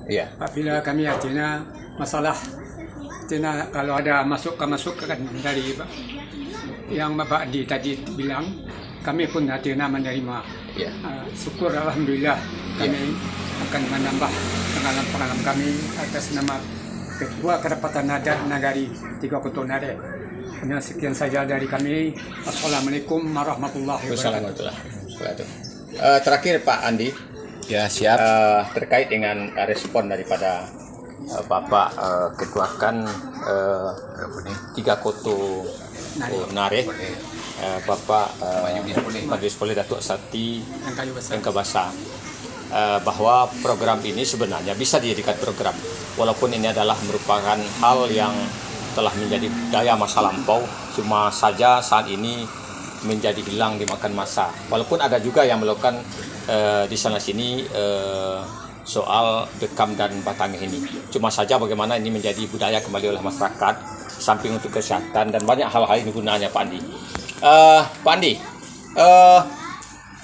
Iya. Apabila kami artinya masalah artinya kalau ada masukan dari yang Bapak Adi tadi bilang, kami pun artinya menerima. Iya. Syukur alhamdulillah kami akan menambah pengalaman kami atas nama Ketua Kerapatan Adat Nagari Tiga Kutu Nare. Sekian saja dari kami. Assalamualaikum warahmatullahi wabarakatuh. Terakhir Pak Andi, Ya, siap. terkait dengan respon daripada Bapak ketuakan Tiga Kutu Nare, Bapak Majelis Poli Datuk Sati Engkabasa, bahwa program ini sebenarnya bisa dijadikan program, walaupun ini adalah merupakan hal yang telah menjadi budaya masa lampau, cuma saja saat ini menjadi hilang dimakan masa. Walaupun ada juga yang melakukan di sana sini soal bekam dan batangeh ini. Cuma saja bagaimana ini menjadi budaya kembali oleh masyarakat, samping untuk kesehatan dan banyak hal-hal ini gunanya Pak Andi. Pak Andi,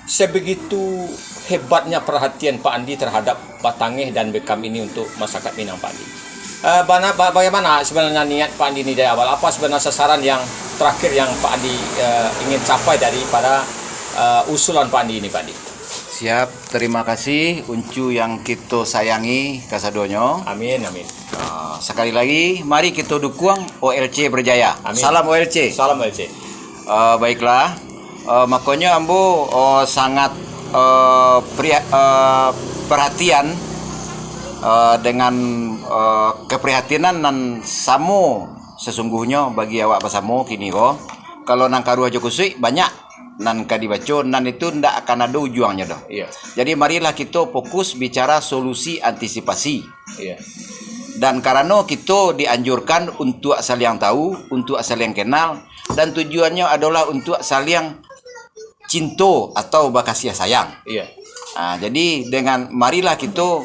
sebegitu hebatnya perhatian Pak Andi terhadap batangeh dan bekam ini untuk masyarakat Minang, Pak Andi. Bagaimana sebenarnya niat Pak Andi ini dari awal? Apa sebenarnya sasaran yang terakhir yang Pak Andi ingin capai daripada usulan Pak Andi ini, Pak Andi? Siap, terima kasih Uncu yang kita sayangi kasadonyo. Amin, amin. Sekali lagi, mari kita dukung OLC berjaya. Amin. Salam OLC. Salam OLC. Baiklah, makanya ambo sangat perhatian dengan keprihatinan dan samo sesungguhnya bagi awak bersamo kini kalau nang karu aja kusui banyak nan kadibaco nan itu ndak akan ada ujungnya dah. Iya. Jadi marilah kita fokus bicara solusi antisipasi. Iya. Dan karena kita dianjurkan untuk saling tahu, untuk saling kenal, dan tujuannya adalah untuk saling cinta atau bakasih sayang. Iya. Jadi dengan marilah kita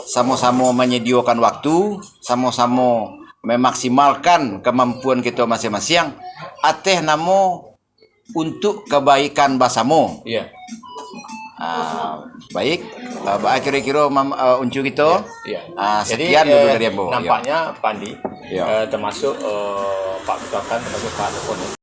sama-sama menyediakan waktu, sama-sama memaksimalkan kemampuan kita masing-masing, ateh namo untuk kebaikan basamu. Iya. Baik, kira-kira uncu kita. Iya. Sekian dulu dari Ambo. Nampaknya Pak Andi, Ya. termasuk Pak Ketuakan, termasuk Pak Tekon,